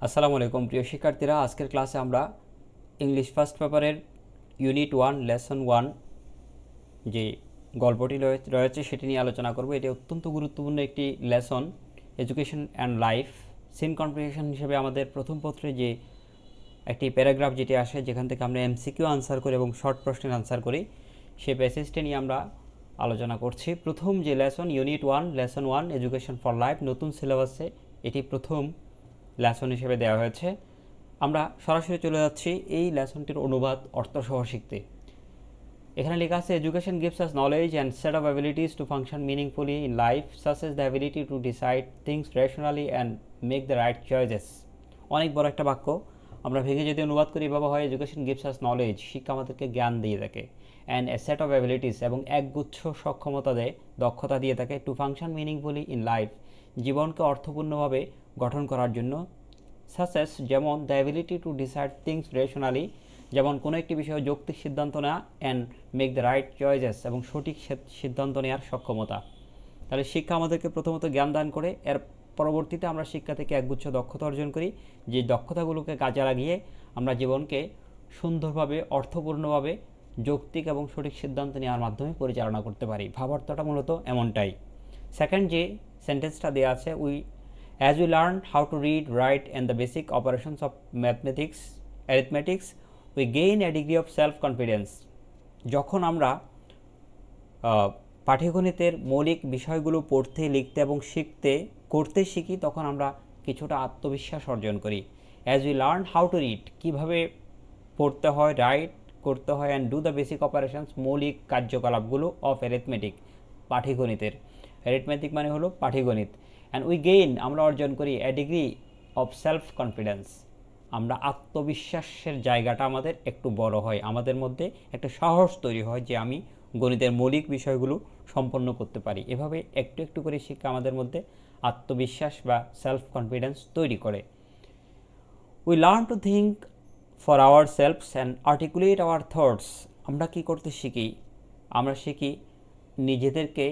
আসসালামু আলাইকুম প্রিয় শিক্ষার্থীরা, আজকের ক্লাসে আমরা ইংলিশ ফার্স্ট পেপারের ইউনিট 1 লেসন 1 যে গল্পটি রয়েছে সেটি নিয়ে আলোচনা করব। এটি অত্যন্ত গুরুত্বপূর্ণ একটি lesson, education and life. Scene comprehension হিসেবে আমাদের প্রথম পত্রে যে একটি প্যারাগ্রাফ যেটি আসে, যেখান থেকে আমরা এমসিকিউ আনসার করি এবং শর্ট প্রশ্নের আনসার করি, সেই প্যাসেজটি নিয়ে আমরা আলোচনা করছি। প্রথম যে lesson, unit 1 lesson 1 education for life, নতুন সিলেবাসে এটি প্রথম লেসন হিসেবে দেওয়া হয়েছে। আমরা সরাসরি চলে যাচ্ছি এই লেসনটির অনুবাদ অর্থসহ শিখতে। এখানে লেখা আছে, education gives us knowledge and set of abilities to function meaningfully in life, such as the ability to decide things rationally and make the right choices. অনেক বড় একটা বাক্য, আমরা ভেঙে যদি অনুবাদ করি এভাবে হয়, এডুকেশন গিভস আস নলেজ, শিক্ষা আমাদেরকে জ্ঞান দিয়ে থাকে, and a set of abilities, এবং একগুচ্ছ সক্ষমতা দেয়, দক্ষতা দিয়ে থাকে, to function meaningfully in life, জীবনকে অর্থপূর্ণভাবে গঠন করার জন্য, সাসেস যেমন, the ability to decide things rationally, যেমন কোনো একটি বিষয়ে যৌক্তিক সিদ্ধান্ত নেওয়া, and make the right choices, এবং সঠিক সিদ্ধান্ত নেওয়ার সক্ষমতা। তাহলে শিক্ষা আমাদেরকে প্রথমত জ্ঞান দান করে, এর পরবর্তীতে আমরা শিক্ষা থেকে একগুচ্ছ দক্ষতা অর্জন করি, যে দক্ষতাগুলোকে কাজে লাগিয়ে আমরা জীবনকে সুন্দরভাবে, অর্থপূর্ণভাবে, যৌক্তিক এবং সঠিক সিদ্ধান্ত নেওয়ার মাধ্যমে পরিচালনা করতে পারি। ভাবার্থটা মূলত এমনটাই। সেকেন্ড যে সেন্টেন্সটা দেওয়া আছে, as we learn how to read, write, and the basic operations of arithmetics, we gain a degree of self-confidence. যখন আমরা পাঠ্যগণিতের মৌলিক বিষয়গুলো পড়তে, লিখতে এবং করতে শিখি, তখন আমরা কিছুটা আত্মবিশ্বাস অর্জন করি। as we learn how to read, কিভাবে পড়তে হয়, রাইট করতে হয়, and do the basic operations, মৌলিক কার্যকলাপগুলো, অফ অ্যারিথমেটিক, পাটিগণিতের। অ্যারিথমেটিক মানে হলো পাটিগণিত। অ্যান্ড উই গেইন, আমরা অর্জন করি, এ ডিগ্রি অফ সেলফ কনফিডেন্স, আমরা আত্মবিশ্বাসের জায়গাটা আমাদের একটু বড় হয়, আমাদের মধ্যে একটা সাহস তৈরি হয় যে আমি গণিতের মৌলিক বিষয়গুলো সম্পন্ন করতে পারি। এভাবে একটু একটু করে শিক্ষা আমাদের মধ্যে আত্মবিশ্বাস বা সেলফ কনফিডেন্স তৈরি করে। We learn to think for our selves and articulate hour thoughts, আমরা কী করতে শিখি? আমরা শিখি নিজেদেরকে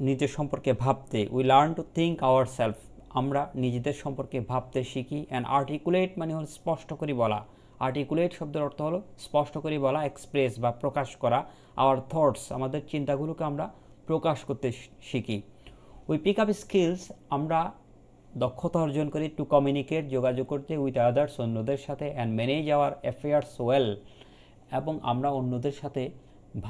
নিজের সম্পর্কে ভাবতে। We learn to think our self, আমরা নিজেদের সম্পর্কে ভাবতে শিখি। অ্যান্ড আর্টিকুলেট মানে হল স্পষ্ট করে বলা। আর্টিকুলেট শব্দের অর্থ হলো স্পষ্ট করে বলা, এক্সপ্রেস বা প্রকাশ করা। আওয়ার থটস, আমাদের চিন্তাগুলোকে আমরা প্রকাশ করতে শিখি। উই পিক আপ স্কিলস, আমরা দক্ষতা অর্জন করি, টু কমিউনিকেট, যোগাযোগ করতে, উইথ আদার্স, অন্যদের সাথে, and manage hour affairs well, এবং আমরা অন্যদের সাথে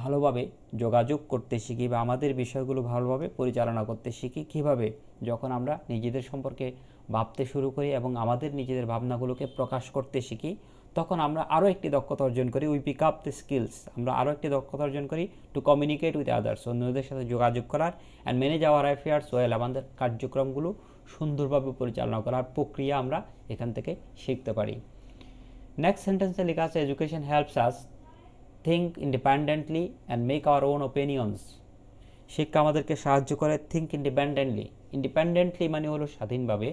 ভালোভাবে যোগাযোগ করতে শিখি বা আমাদের বিষয়গুলো ভালোভাবে পরিচালনা করতে শিখি। কীভাবে? যখন আমরা নিজেদের সম্পর্কে ভাবতে শুরু করি এবং আমাদের নিজেদের ভাবনাগুলোকে প্রকাশ করতে শিখি, তখন আমরা আরও একটি দক্ষতা অর্জন করি। We pick up the skills, আমরা আরও একটি দক্ষতা অর্জন করি, টু কমিউনিকেট উইথ আদার্স, অন্যদের সাথে যোগাযোগ করার, and manage hour affairs well, আমাদের কার্যক্রমগুলো সুন্দরভাবে পরিচালনা করার প্রক্রিয়া আমরা এখান থেকে শিখতে পারি। নেক্সট সেন্টেন্সে লেখা আছে, education helps us think independently and make our own opinions, শিক্ষা আমাদেরকে সাহায্য করে থিঙ্ক ইন্ডিপেন্ডেন্টলি। ইন্ডিপেন্ডেন্টলি মানে হলো স্বাধীনভাবে,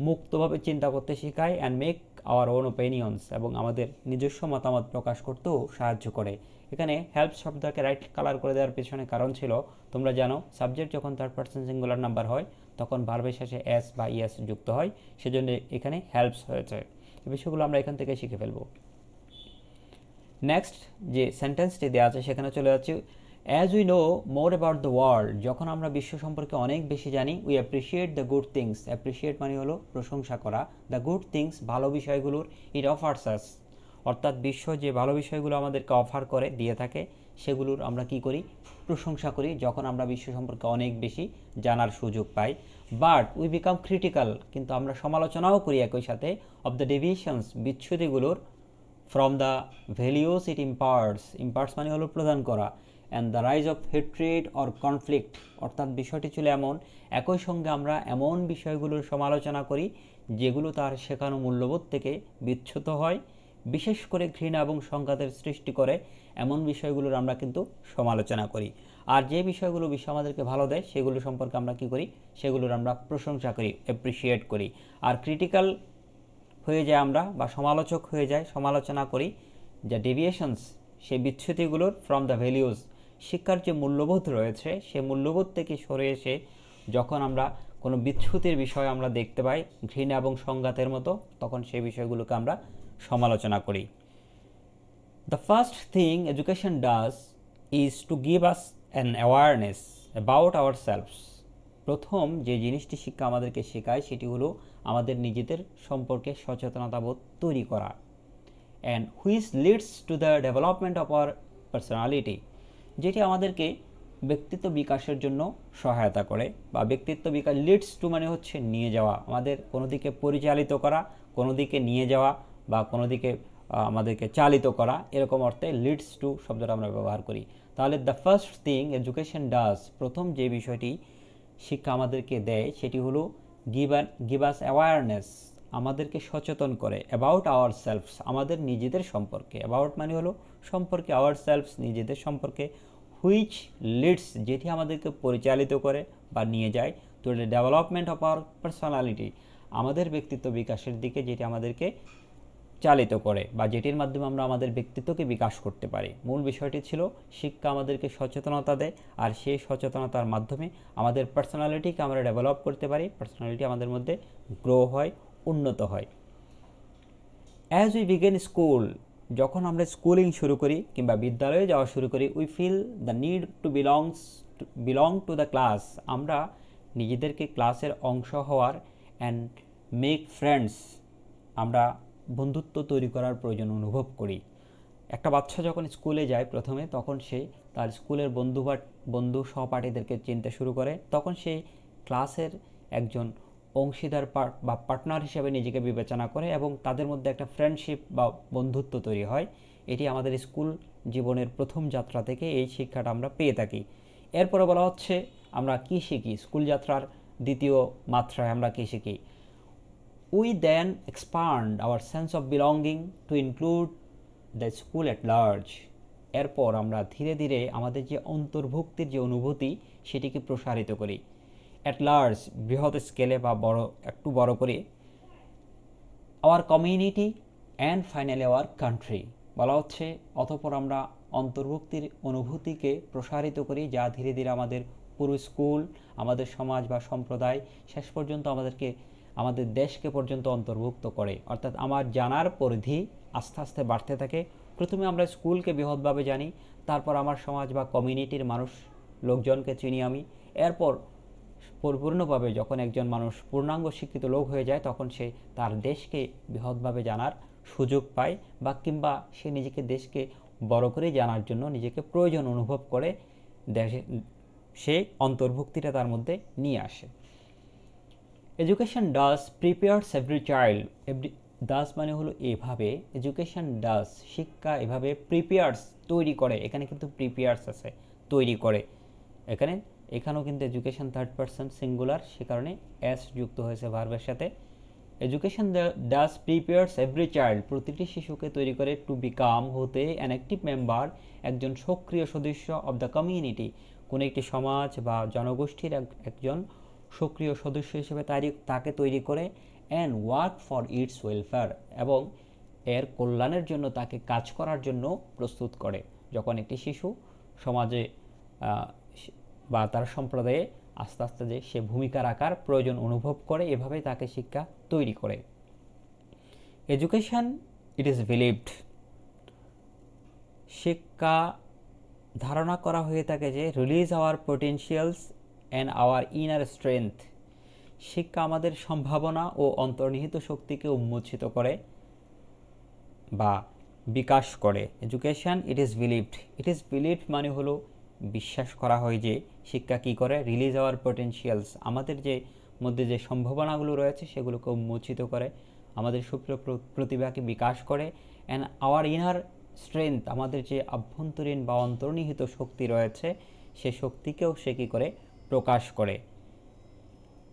মুক্তভাবে চিন্তা করতে শেখায়, and make our own opinions, এবং আমাদের নিজস্ব মতামত প্রকাশ করতেও সাহায্য করে। এখানে হেল্প শব্দকে রাইট কালার করে দেওয়ার পেছনে কারণ ছিল, তোমরা জানো সাবজেক্ট যখন থার্ড পারসন সিঙ্গুলার নাম্বার হয় তখন ভার্বের শেষে এস বা ইএস যুক্ত হয়, সেজন্য এখানে হেল্পস হয়েছে। এই বিষয়গুলো আমরা এখান থেকে শিখে ফেলবো। নেক্সট যে সেন্টেন্সটি দেওয়া আছে সেখানে চলে যাচ্ছে, as we know more about the world, যখন আমরা বিশ্ব সম্পর্কে অনেক বেশি জানি, we appreciate the good things, appreciate মানে হলো প্রশংসা করা, দ্য গুড থিংস, ভালো বিষয়গুলোর, ইট অফার্স আস, অর্থাৎ বিশ্ব যে ভালো বিষয়গুলো আমাদেরকে অফার করে, দিয়ে থাকে, সেগুলোর আমরা কি করি? প্রশংসা করি, যখন আমরা বিশ্ব সম্পর্কে অনেক বেশি জানার সুযোগ পাই। বাট উই বিকাম ক্রিটিক্যাল, কিন্তু আমরা সমালোচনাও করি একই সাথে, অফ দ্য ডেভিয়েশনস, বিচ্যুতিগুলোর, from the values it imparts, imparts মানে হলো প্রদান করা, and the rise of hatred or conflict, অর্থাৎ বিষয়টি ছিল এমন, একই সঙ্গে আমরা এমন বিষয়গুলোর সমালোচনা করি যেগুলো তার শেখানো মূল্যবোধ থেকে বিচ্যুত হয়, বিশেষ করে ঘৃণা এবং সংঘাতের সৃষ্টি করে, এমন বিষয়গুলোর আমরা কিন্তু সমালোচনা করি। আর যে বিষয়গুলো বিশ্ব আমাদেরকে ভালো দেয় সেগুলো সম্পর্কে আমরা কি করি? সেগুলোর আমরা প্রশংসা করি, অ্যাপ্রিসিয়েট করি। আর ক্রিটিক্যাল হয়ে যায় আমরা, বা সমালোচক হয়ে যায়, সমালোচনা করি যা ডেভিয়েশনস, সেই বিচ্যুতিগুলোর, ফ্রম দ্য ভ্যালিউজ, শিক্ষার যে মূল্যবোধ রয়েছে সেই মূল্যবোধ থেকে সরে এসে যখন আমরা কোনো বিচ্যুতির বিষয় আমরা দেখতে পাই, ঘৃণা এবং সংঘাতের মতো, তখন সেই বিষয়গুলোকে আমরা সমালোচনা করি। The first thing education does is to give us an awareness about ourselves. প্রথম যে জিনিসটি শিক্ষা আমাদেরকে শেখায় সেটি হলো আমাদের নিজেদের সম্পর্কে সচেতনতাবোধ তৈরি করা, and which leads to the development of our personality, যেটি আমাদেরকে ব্যক্তিত্ব বিকাশের জন্য সহায়তা করে, বা ব্যক্তিত্ব বিকাশ, লিডস টু মানে হচ্ছে নিয়ে যাওয়া, আমাদের কোনো দিকে পরিচালিত করা, কোনো দিকে নিয়ে যাওয়া, বা কোনো দিকে আমাদেরকে চালিত করা, এরকম অর্থে লিডস টু শব্দটা আমরা ব্যবহার করি। তাহলে the first thing education does, প্রথম যে বিষয়টি শিক্ষা আমাদেরকে দেয় সেটি হলো গিভ আস অ্যাওয়ারনেস, আমাদেরকে সচেতন করে, অ্যাবাউট আওয়ার সেলফস, আমাদের নিজেদের সম্পর্কে, অ্যাবাউট মানে হলো সম্পর্কে, আওয়ার সেলফস নিজেদের সম্পর্কে, হুইচ লিডস যেটি আমাদেরকে পরিচালিত করে বা নিয়ে যায়, to the development of our personality, আমাদের ব্যক্তিত্ব বিকাশের দিকে, যেটি আমাদেরকে চালিত করে বা যেটির মাধ্যমে আমরা আমাদের ব্যক্তিত্বকে বিকাশ করতে পারি। মূল বিষয়টি ছিল শিক্ষা আমাদেরকে সচেতনতা দেয়, আর সেই সচেতনতার মাধ্যমে আমাদের পার্সোনালিটিকে আমরা ডেভেলপ করতে পারি, পার্সোনালিটি আমাদের মধ্যে গ্রো হয়, উন্নত হয়। অ্যাজ উই বিগিন স্কুল, যখন আমরা স্কুলিং শুরু করি কিংবা বিদ্যালয়ে যাওয়া শুরু করি, we feel the need to belong to the class, আমরা নিজেদেরকে ক্লাসের অংশ হওয়ার, অ্যান্ড মেক ফ্রেন্ডস, আমরা বন্ধুত্ব তৈরি করার প্রয়োজন অনুভব করি। একটা বাচ্চা যখন স্কুলে যায় প্রথমে, তখন সে তার স্কুলের বন্ধু সহপাঠীদেরকে চিনতে শুরু করে, তখন সে ক্লাসের একজন অংশীদার বা পার্টনার হিসেবে নিজেকে বিবেচনা করে এবং তাদের মধ্যে একটা ফ্রেন্ডশিপ বা বন্ধুত্ব তৈরি হয়। এটি আমাদের স্কুল জীবনের প্রথম যাত্রা থেকে এই শিক্ষাটা আমরা পেয়ে থাকি। এরপরে বলা হচ্ছে আমরা কী শিখি, স্কুল যাত্রার দ্বিতীয় মাত্রায় আমরা কী শিখি। We then expand our sense of belonging to include the school at large. এরপর আমরা ধীরে ধীরে আমাদের যে অন্তর্ভুক্তির যে অনুভূতি সেটিকে প্রসারিত করি, অ্যাট লার্জ বৃহৎ স্কেলে বা একটু বড় করে, our community and finally our country. বলা হচ্ছে অতঃপর আমরা অন্তর্ভুক্তির অনুভূতিকে প্রসারিত করি, যা ধীরে ধীরে আমাদের পুরো স্কুল, আমাদের সমাজ বা সম্প্রদায়, শেষ পর্যন্ত আমাদের দেশকে পর্যন্ত অন্তর্ভুক্ত করে। অর্থাৎ আমার জানার পরিধি আস্তে আস্তে বাড়তে থাকে। প্রথমে আমরা স্কুলকে বৃহৎভাবে জানি, তারপর আমার সমাজ বা কমিউনিটির লোকজনকে চিনি আমি। এরপর পরিপূর্ণভাবে যখন একজন মানুষ পূর্ণাঙ্গ শিক্ষিত লোক হয়ে যায়, তখন সে তার দেশকে বৃহৎভাবে জানার সুযোগ পায়, বা কিংবা সে নিজেকে দেশকে বড় করে জানার জন্য নিজেকে প্রয়োজন অনুভব করে, সে অন্তর্ভুক্তিটা তার মধ্যে নিয়ে আসে। Education does prepares every child, does মানে হলো এভাবে, এডুকেশন ডাজ শিক্ষা এভাবে প্রিপেয়ার্স তৈরি করে, এখানে কিন্তু প্রিপেয়ার্স আছে, তৈরি করে, এখানেও কিন্তু এডুকেশন থার্ড পারসন সিঙ্গুলার, সে কারণে এস যুক্ত হয়েছে ভার্বের সাথে। Education does prepares every child, প্রতিটি শিশুকে তৈরি করে টু বিকাম, হতে, অ্যান অ্যাক্টিভ মেম্বার, একজন সক্রিয় সদস্য অব দ্য কমিউনিটি, কোনো একটি সমাজ বা জনগোষ্ঠীর একজন সক্রিয় সদস্য হিসেবে তাকে তৈরি করে, and work for its welfare, এবং এর কল্যাণের জন্য তাকে কাজ করার জন্য প্রস্তুত করে। যখন একটি শিশু সমাজে বা তার সম্প্রদায়ে আস্তে আস্তে যে সে ভূমিকা রাখার প্রয়োজন অনুভব করে, এভাবেই তাকে শিক্ষা তৈরি করে। এডুকেশন ইট ইজ বিলিভড, শিক্ষা ধারণা করা হয়ে থাকে যে release our potentials and our inner strength, শিক্ষা আমাদের সম্ভাবনা ও অন্তর্নিহিত শক্তিকে উন্মোচিত করে বা বিকাশ করে। এডুকেশন ইট ইজ বিলিভড মানে হলো বিশ্বাস করা হয় যে শিক্ষা কী করে, রিলিজ আওয়ার পোটেনশিয়ালস, আমাদের যে মধ্যে যে সম্ভাবনাগুলো রয়েছে সেগুলোকে উন্মোচিত করে, আমাদের সুপ্রিয় প্রতিভাকে বিকাশ করে, অ্যান্ড আওয়ার ইনার স্ট্রেংথ, আমাদের যে আভ্যন্তরীণ বা অন্তর্নিহিত শক্তি রয়েছে সে শক্তিকেও সে কী করে, প্রকাশ করে।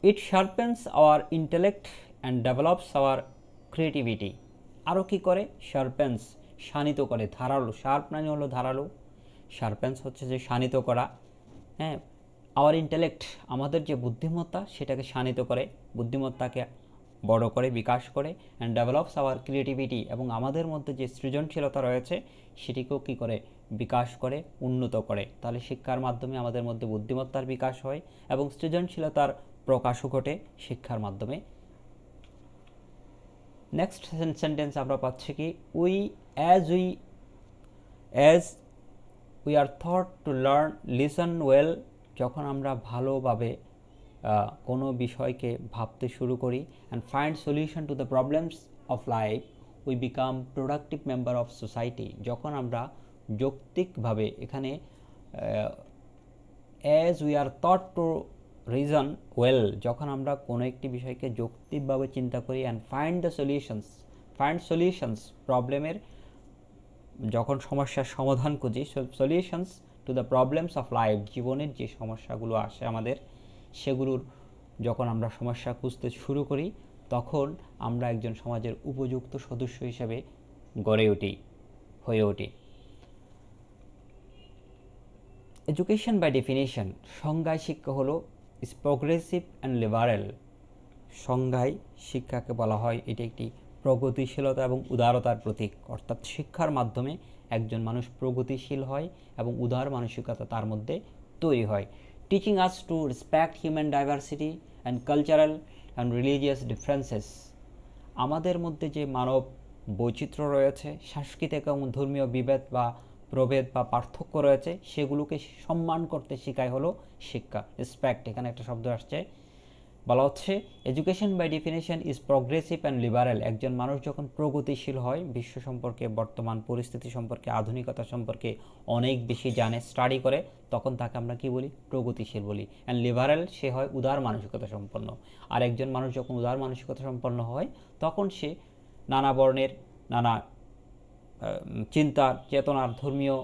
It sharpens our intellect and develops our creativity, আরও কী করে, শার্পেন্স শানিত করে, ধারালো, শার্প মানে হলো ধারালো, শার্পেন্স হচ্ছে যে শানিত করা, হ্যাঁ, আওয়ার ইন্টেলেক্ট আমাদের যে বুদ্ধিমত্তা সেটাকে শানিত করে, বুদ্ধিমত্তাকে বড় করে, বিকাশ করে, অ্যান্ড ডেভেলপস আওয়ার ক্রিয়েটিভিটি, এবং আমাদের মধ্যে যে সৃজনশীলতা রয়েছে সেটিকেও কী করে, বিকাশ করে, উন্নত করে। তাহলে শিক্ষার মাধ্যমে আমাদের মধ্যে বুদ্ধিমত্তার বিকাশ হয় এবং সৃজনশীলতার প্রকাশও ঘটে শিক্ষার মাধ্যমে। নেক্সট সেন্টেন্স আমরা পাচ্ছি কি, as we are taught to learn listen well, যখন আমরা ভালোভাবে কোনো বিষয়কে ভাবতে শুরু করি, and find solution to the problems of life, we become productive member of society. যখন আমরা যৌক্তিকভাবে, এখানে as we are taught to reason well, যখন আমরা কোনো একটি বিষয়কে যৌক্তিকভাবে চিন্তা করি, অ্যান্ড ফাইন্ড সলিউশনস প্রবলেমের, যখন সমস্যার সমাধান খুঁজি, solutions two the problems of life, জীবনের যে সমস্যাগুলো আসে আমাদের, সেগুলোর যখন আমরা সমস্যা খুঁজতে শুরু করি, তখন আমরা একজন সমাজের উপযুক্ত সদস্য হিসেবে হয়ে উঠি। এডুকেশন বাই ডেফিনেশন, সংজ্ঞায় শিক্ষা হলো ইজ প্রোগ্রেসিভ অ্যান্ড লিবারেল। সংজ্ঞায় শিক্ষাকে বলা হয় এটি একটি প্রগতিশীলতা এবং উদারতার প্রতীক, অর্থাৎ শিক্ষার মাধ্যমে একজন মানুষ প্রগতিশীল হয় এবং উদার মানসিকতা তার মধ্যে তৈরি হয়। Teaching us to respect human diversity and cultural and religious differences, আমাদের মধ্যে যে মানব বৈচিত্র্য রয়েছে, সাংস্কৃতিক এবং ধর্মীয় প্রভেদ বা পার্থক্য রয়েছে, সেগুলোকে সম্মান করতে শেখায় হলো শিক্ষা। রেসপেক্ট, এখানে একটা শব্দ আসছে, বলা হচ্ছে education by definition is progressive and liberal. একজন মানুষ যখন প্রগতিশীল হয়, বিশ্ব সম্পর্কে, বর্তমান পরিস্থিতি সম্পর্কে, আধুনিকতা সম্পর্কে অনেক বেশি জানে, স্টাডি করে, তখন তাকে আমরা কি বলি, প্রগতিশীল বলি। অ্যান্ড লিবারেল, সে হয় উদার মানসিকতা সম্পন্ন। আর একজন মানুষ যখন উদার মানসিকতা সম্পন্ন হয়, তখন সে নানা বর্ণের, নানা চিন্তার, চেতনার, ধর্মীয়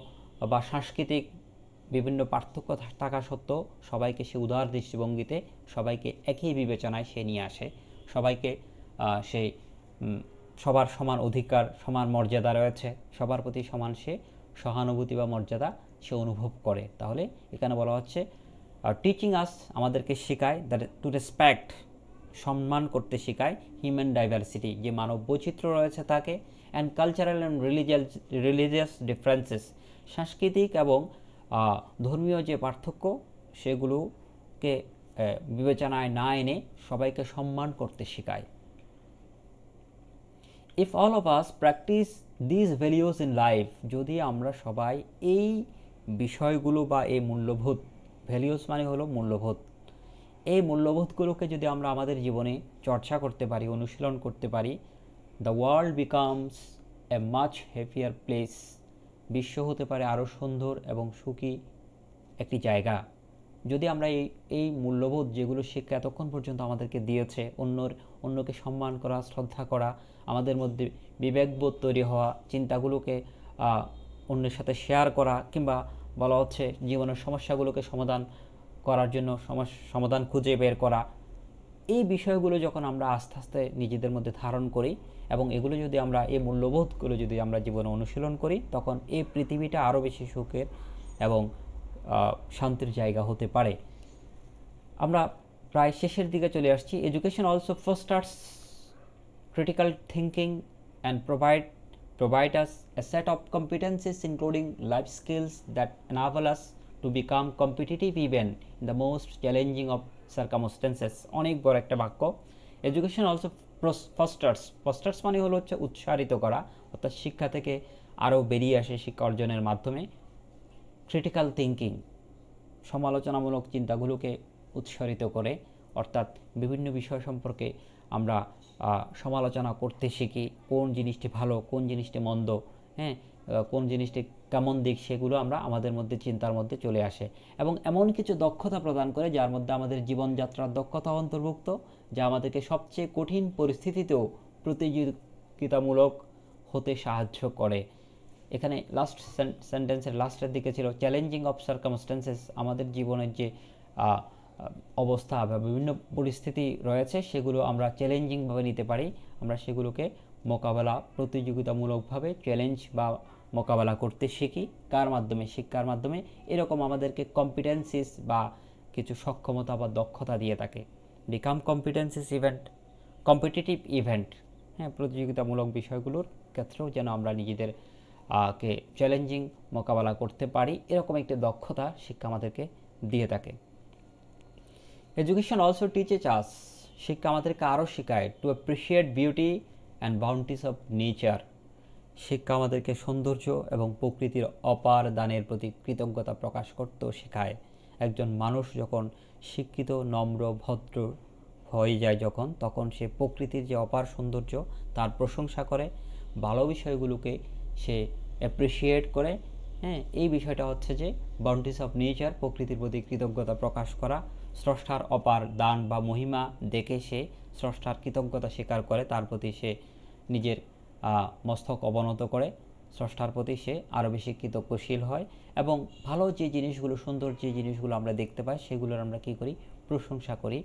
বা সাংস্কৃতিক বিভিন্ন পার্থক্য থাকা সত্ত্বেও সবাইকে সে উদার দৃষ্টিভঙ্গিতে, সবাইকে একই বিবেচনায় সে নিয়ে আসে, সবাইকে সে সবার সমান অধিকার, সমান মর্যাদা রয়েছে, সবার প্রতি সমান সে সহানুভূতি বা মর্যাদা সে অনুভব করে। তাহলে এখানে বলা হচ্ছে টিচিং আস, আমাদেরকে শেখায়, দ্যাট টু রেসপেক্ট, সম্মান করতে শেখায়, হিউম্যান ডাইভার্সিটি, যে মানব বৈচিত্র্য রয়েছে তাকে, and cultural and religious differences, সাংস্কৃতিক এবং ধর্মীয় যে পার্থক্য, সেগুলোকে বিবেচনায় না এনে সবাইকে সম্মান করতে শেখায়। If all of us practice this values in life, যদি আমরা সবাই এই বিষয়গুলো বা এই মূল্যবোধ, ভ্যালিউস মানে হলো মূল্যবোধ, এই মূল্যবোধগুলোকে যদি আমরা আমাদের জীবনে চর্চা করতে পারি, অনুশীলন করতে পারি, the world becomes a much happier place, বিশ্ব হতে পারে আরও সুন্দর এবং সুখী একটি জায়গা। যদি আমরা এই মূল্যবোধ, যেগুলো শিক্ষা এতক্ষণ পর্যন্ত আমাদেরকে দিয়েছে, অন্যকে সম্মান করা, শ্রদ্ধা করা, আমাদের মধ্যে বিবেকবোধ তৈরি হওয়া, চিন্তাগুলোকে অন্যের সাথে শেয়ার করা, কিংবা বলা হচ্ছে জীবনের সমস্যাগুলোকে সমাধান করার জন্য সমাধান খুঁজে বের করা, এই বিষয়গুলো যখন আমরা আস্তে আস্তে নিজেদের মধ্যে ধারণ করি, এবং এগুলো যদি আমরা, এই মূল্যবোধগুলো যদি আমরা জীবনে অনুশীলন করি, তখন এই পৃথিবীটা আরও বেশি সুখের এবং শান্তির জায়গা হতে পারে। আমরা প্রায় শেষের দিকে চলে আসছি। Education also Faustus critical thinking and provide us a set of competencies including life skills that enable us to become competitive even in the most challenging of circumstances। অনেক বড় একটা বাক্য। এডুকেশন অলসো ফস্টার্স মানে হলো হচ্ছে উৎসাহিত করা, অর্থাৎ শিক্ষা থেকে আরও বেরিয়ে আসে শিক্ষা অর্জনের মাধ্যমে ক্রিটিক্যাল থিঙ্কিং, সমালোচনামূলক চিন্তাগুলোকে উৎসাহিত করে, অর্থাৎ বিভিন্ন বিষয় সম্পর্কে আমরা সমালোচনা করতে শিখি, কোন জিনিসটি ভালো, কোন জিনিসটি মন্দ, হ্যাঁ, কোন জিনিসটি কেমন দিক, সেগুলো আমরা আমাদের মধ্যে, চিন্তার মধ্যে চলে আসে, এবং এমন কিছু দক্ষতা প্রদান করে যার মধ্যে আমাদের জীবনযাত্রার দক্ষতা অন্তর্ভুক্ত, যা আমাদেরকে সবচেয়ে কঠিন পরিস্থিতিতেও প্রতিযোগিতামূলক হতে সাহায্য করে। এখানে লাস্ট সেন্টেন্সের লাস্টের দিকে ছিল চ্যালেঞ্জিং অফ সার্কামস্টেন্সেস, আমাদের জীবনের যে অবস্থা বা বিভিন্ন পরিস্থিতি রয়েছে, সেগুলো আমরা চ্যালেঞ্জিংভাবে নিতে পারি, আমরা সেগুলোকে প্রতিযোগিতামূলকভাবে চ্যালেঞ্জ বা মোকাবেলা করতে শিখি। কার মাধ্যমে? শিক্ষার মাধ্যমে। এরকম আমাদেরকে কম্পিটেন্সিস বা কিছু সক্ষমতা বা দক্ষতা দিয়ে থাকে। বিকাম কম্পিটিটিভ ইভেন্ট, হ্যাঁ, প্রতিযোগিতামূলক বিষয়গুলোর ক্ষেত্রেও যেন আমরা নিজেদের কে চ্যালেঞ্জিং মোকাবেলা করতে পারি, এরকম একটি দক্ষতা শিক্ষা আমাদেরকে দিয়ে থাকে। এডুকেশন অলসো টিচেস আস, শিক্ষা আমাদেরকে আরও শেখায় two appreciate beauty and bounties of nature. শিক্ষা আমাদেরকে সৌন্দর্য এবং প্রকৃতির অপার দানের প্রতি কৃতজ্ঞতা প্রকাশ করতেও শেখায়। একজন মানুষ যখন শিক্ষিত, নম্র, ভদ্র হয়ে যায় তখন সে প্রকৃতির যে অপার সৌন্দর্য তার প্রশংসা করে, ভালো বিষয়গুলোকে সে অ্যাপ্রিসিয়েট করে। হ্যাঁ, এই বিষয়টা হচ্ছে যে বাউন্টিস অফ নেচার, প্রকৃতির প্রতি কৃতজ্ঞতা প্রকাশ করা। স্রষ্টার অপার দান বা মহিমা দেখে সে স্রষ্টার কৃতজ্ঞতা স্বীকার করে, তার প্রতি সে নিজের মস্তক অবনত করে, স্রষ্টার প্রতি সে আরও বেশি কৃতজ্ঞশীল হয় এবং ভালো যে জিনিসগুলো, সুন্দর যে জিনিসগুলো আমরা দেখতে পাই সেগুলোর আমরা কী করি, প্রশংসা করি।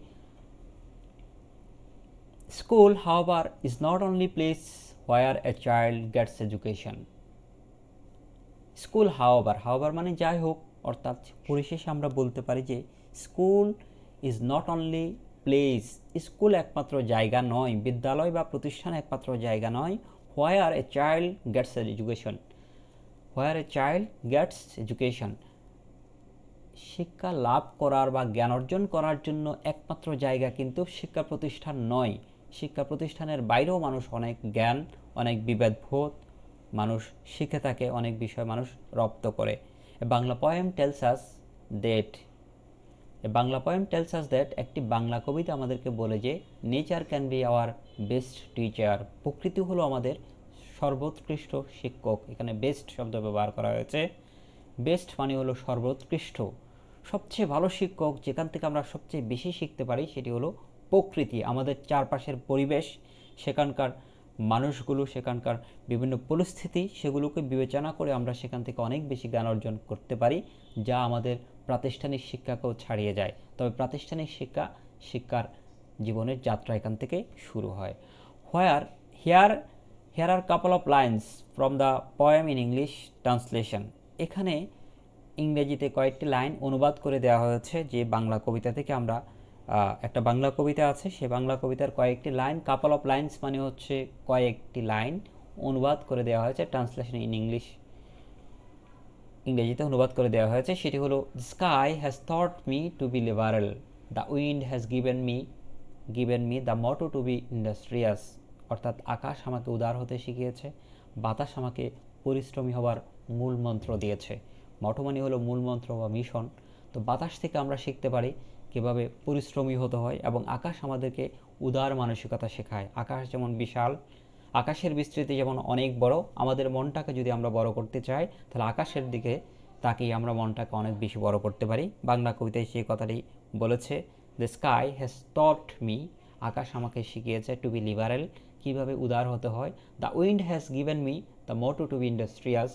School, however, is not only place where a child gets education. School, however মানে যাই হোক, অর্থাৎ পরিশেষে আমরা বলতে পারি যে school is not only place, school একমাত্র জায়গা নয়, বিদ্যালয় বা প্রতিষ্ঠান একমাত্র জায়গা নয়, where a child gets education, where a child gets education, শিক্ষা লাভ করার বা জ্ঞান অর্জন করার জন্য একমাত্র জায়গা কিন্তু শিক্ষা প্রতিষ্ঠান নয়। শিক্ষা প্রতিষ্ঠানের বাইরেও মানুষ অনেক জ্ঞান, অনেক বিবেকবোধ মানুষ শিখে থাকে, অনেক বিষয় মানুষ রপ্ত করে। Bangla poem tells us that, Bangla poem tells us that, একটি বাংলা কবিতা আমাদেরকে বলে যে nature can be our best teacher, প্রকৃতি হলো আমাদের সর্বোৎকৃষ্ট শিক্ষক। এখানে বেস্ট শব্দ ব্যবহার করা হয়েছে। বেস্ট মানে হলো সর্বোৎকৃষ্ট, সবচেয়ে ভালো শিক্ষক, যেখান থেকে আমরা সবচেয়ে বেশি শিখতে পারি সেটি হলো প্রকৃতি, আমাদের চারপাশের পরিবেশ, সেখানকার মানুষগুলো, সেখানকার বিভিন্ন পরিস্থিতি, সেগুলোকে বিবেচনা করে আমরা সেখান থেকে অনেক বেশি জ্ঞান অর্জন করতে পারি, যা আমাদের প্রাতিষ্ঠানিক শিক্ষাকেও ছাড়িয়ে যায়। তবে প্রাতিষ্ঠানিক শিক্ষার জীবনের যাত্রা এখান থেকে শুরু হয়। Here are couple of lines from the poem in English translation, এখানে ইংরেজিতে কয়েকটি লাইন অনুবাদ করে দেওয়া হয়েছে যে বাংলা কবিতা থেকে আমরা একটা বাংলা কবিতা আছে, সে বাংলা কবিতার কয়েকটি লাইন, কাপল অফ লাইন্স মানে হচ্ছে কয়েকটি লাইন, অনুবাদ করে দেওয়া হয়েছে ট্রান্সলেশন ইন ইংলিশ, ইংরেজিতে অনুবাদ করে দেওয়া হয়েছে। সেটি হলো, the sky has taught me to be liberal, the wind has given me the motto to be industrious, অর্থাৎ আকাশ আমাকে উদার হতে শিখিয়েছে, বাতাস আমাকে পরিশ্রমী হবার মূল মন্ত্র দিয়েছে। মটো মানে হলো মূল মন্ত্র বা মিশন। তো বাতাস থেকে আমরা শিখতে পারি কীভাবে পরিশ্রমী হতে হয়, এবং আকাশ আমাদেরকে উদার মানসিকতা শেখায়। আকাশ যেমন বিশাল, আকাশের বিস্তৃতি যেমন অনেক বড়, আমাদের মনটাকে যদি আমরা বড় করতে চাই তাহলে আকাশের দিকে তাকিয়ে আমরা মনটাকে অনেক বেশি বড় করতে পারি। বাংলা কবিতায় সেই কথাটি বলেছে, the sky has taught me, আকাশ আমাকে শিখিয়েছে, টু বি লিবারেল, কীভাবে উদার হতে হয়, the wind has given me the motto to be industrious,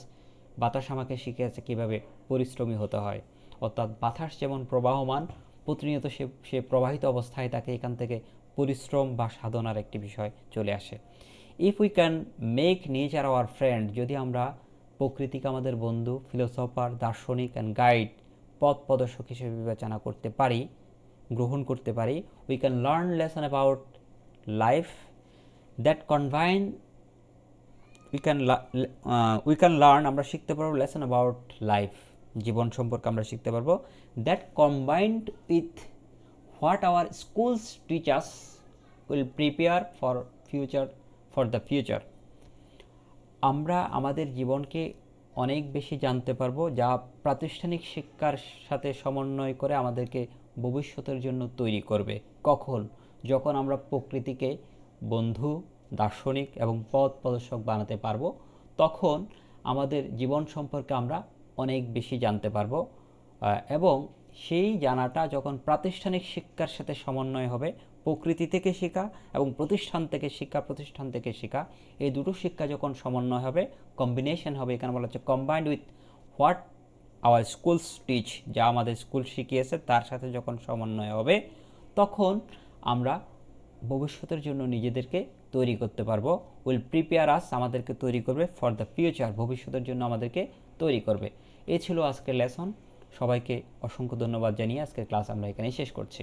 বাতাস আমাকে শিখিয়েছে কীভাবে পরিশ্রমী হতে হয়। অর্থাৎ বাতাস যেমন প্রবাহমান, প্রতিনিয়ত সে প্রবাহিত অবস্থায় তাকে এখান থেকে পরিশ্রম বা সাধনার একটি বিষয় চলে আসে। If we can make nature our friend, যদি আমরা প্রকৃতিকে আমাদের বন্ধু, ফিলোসফার, দার্শনিক অ্যান্ড গাইড, পথ প্রদর্শক হিসেবে বিবেচনা করতে পারি, গ্রহণ করতে পারি, we can learn lesson about life that combine, we can learn, আমরা শিখতে পারবো, লেসন অ্যাবাউট লাইফ, জীবন সম্পর্কে আমরা শিখতে পারবো, that combined with what hour schools teachers will prepare for the future, আমরা আমাদের জীবনকে অনেক বেশি জানতে পারবো, যা প্রাতিষ্ঠানিক শিক্ষার সাথে সমন্বয় করে আমাদেরকে ভবিষ্যতের জন্য তৈরি করবে। কখন? যখন আমরা প্রকৃতিকে বন্ধু, দার্শনিক এবং পথ প্রদর্শক বানাতে পারবো, তখন আমাদের জীবন সম্পর্কে আমরা অনেক বেশি জানতে পারবো। এবং সেই জানাটা যখন প্রাতিষ্ঠানিক শিক্ষার সাথে সমন্বয় হবে, প্রকৃতি থেকে শেখা এবং প্রতিষ্ঠান থেকে শেখা, এই দুটো শিক্ষা যখন সমন্বয় হবে, কম্বিনেশন হবে, এখানে বলা হচ্ছে combined with what hour schools teach, যা আমাদের স্কুল শিখিয়েছে তার সাথে যখন সমন্বয় হবে, তখন আমরা ভবিষ্যতের জন্য নিজেদেরকে তৈরি করতে পারবো। উইল প্রিপেয়ার আস, আমাদেরকে তৈরি করবে, ফর দ্য ফিউচার, ভবিষ্যতের জন্য আমাদেরকে তৈরি করবে। এই ছিল আজকের লেসন। সবাইকে অসংখ্য ধন্যবাদ জানিয়ে আজকের ক্লাস আমরা এখানেই শেষ করছি।